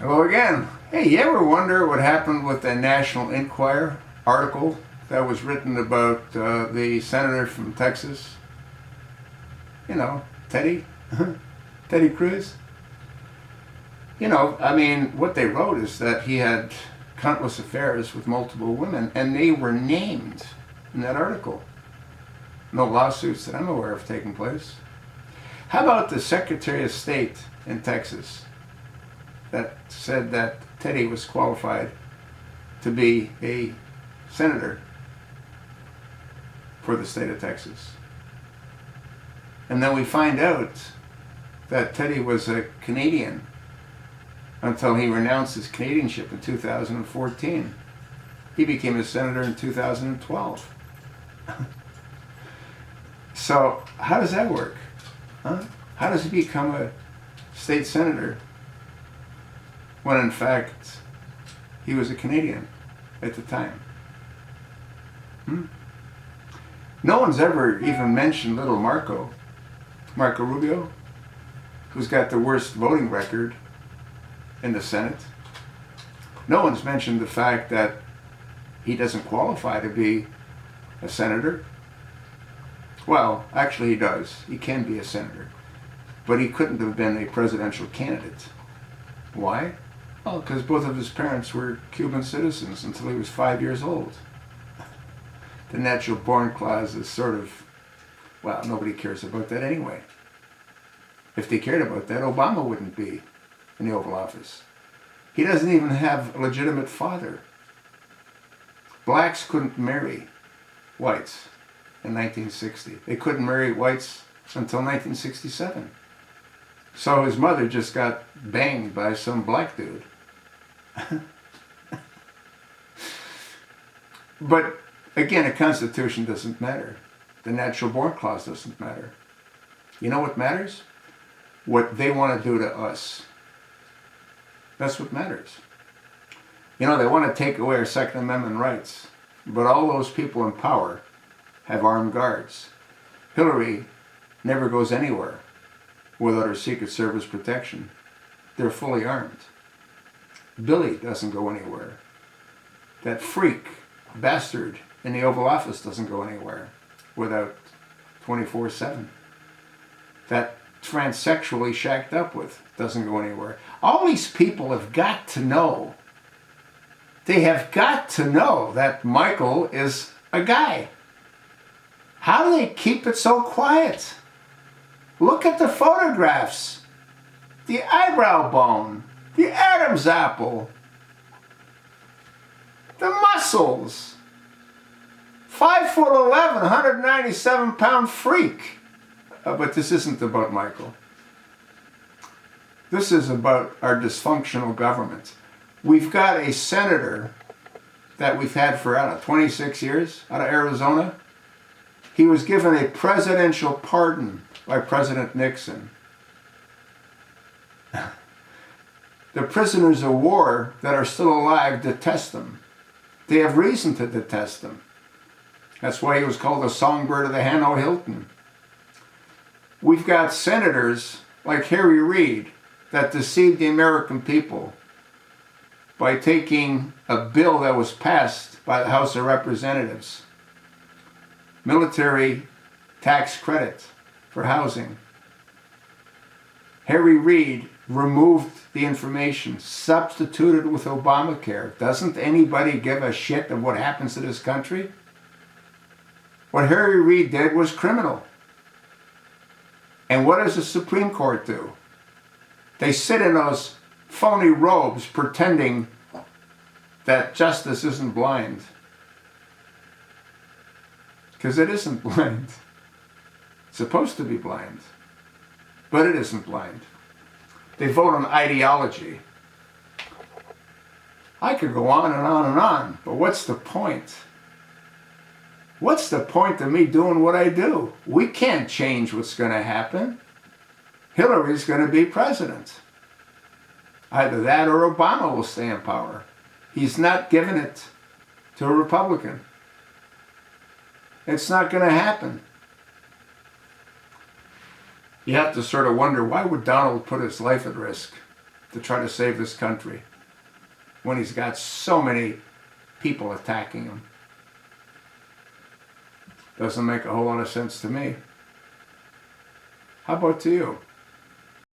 Hello again. Hey, you ever wonder what happened with the National Enquirer article that was written about the senator from Texas? You know, Teddy? Teddy Cruz? What they wrote is that he had countless affairs with multiple women, and they were named in that article. No lawsuits that I'm aware of taking place. How about the Secretary of State in Texas that said that Teddy was qualified to be a senator for the state of Texas? And then we find out that Teddy was a Canadian until he renounced his Canadianship in 2014. He became a senator in 2012. So how does that work? Huh? How does he become a state senator when in fact he was a Canadian at the time? No one's ever even mentioned little Marco Rubio, who's got the worst voting record in the Senate. No one's mentioned the fact that he doesn't qualify to be a senator. Well, actually he does. He can be a senator. But he couldn't have been a presidential candidate. Why? Well, because both of his parents were Cuban citizens until he was 5 years old. The natural born clause is sort of, well, nobody cares about that anyway. If they cared about that, Obama wouldn't be in the Oval Office. He doesn't even have a legitimate father. Blacks couldn't marry whites in 1960. They couldn't marry whites until 1967. So his mother just got banged by some black dude. But again, a constitution doesn't matter. The natural born clause doesn't matter. You know what matters? What they want to do to us. That's what matters. You know, they want to take away our Second Amendment rights, but all those people in power have armed guards. Hillary never goes anywhere without her Secret Service protection. They're fully armed. Billy doesn't go anywhere. That freak, bastard in the Oval Office doesn't go anywhere without 24/7. That transsexual he shacked up with doesn't go anywhere. All these people have got to know. They have got to know that Michael is a guy. How do they keep it so quiet? Look at the photographs. The eyebrow bone. The Adam's apple. The muscles. 5'11", 197-pound freak. But this isn't about Michael. This is about our dysfunctional government. We've got a senator that we've had for, 26 years out of Arizona. He was given a presidential pardon by President Nixon. The prisoners of war that are still alive detest him. They have reason to detest him. That's why he was called the songbird of the Hanno Hilton. We've got senators like Harry Reid that deceived the American people by taking a bill that was passed by the House of Representatives. Military tax credit for housing. Harry Reid removed the information, substituted with Obamacare. Doesn't anybody give a shit of what happens to this country? What Harry Reid did was criminal. And what does the Supreme Court do? They sit in those phony robes pretending that justice isn't blind. Because it isn't blind. It's supposed to be blind. But it isn't blind. They vote on ideology. I could go on and on and on, but what's the point? What's the point of me doing what I do? We can't change what's going to happen. Hillary's going to be president. Either that or Obama will stay in power. He's not giving it to a Republican. It's not going to happen. You have to sort of wonder, why would Donald put his life at risk to try to save this country when he's got so many people attacking him? Doesn't make a whole lot of sense to me. How about to you?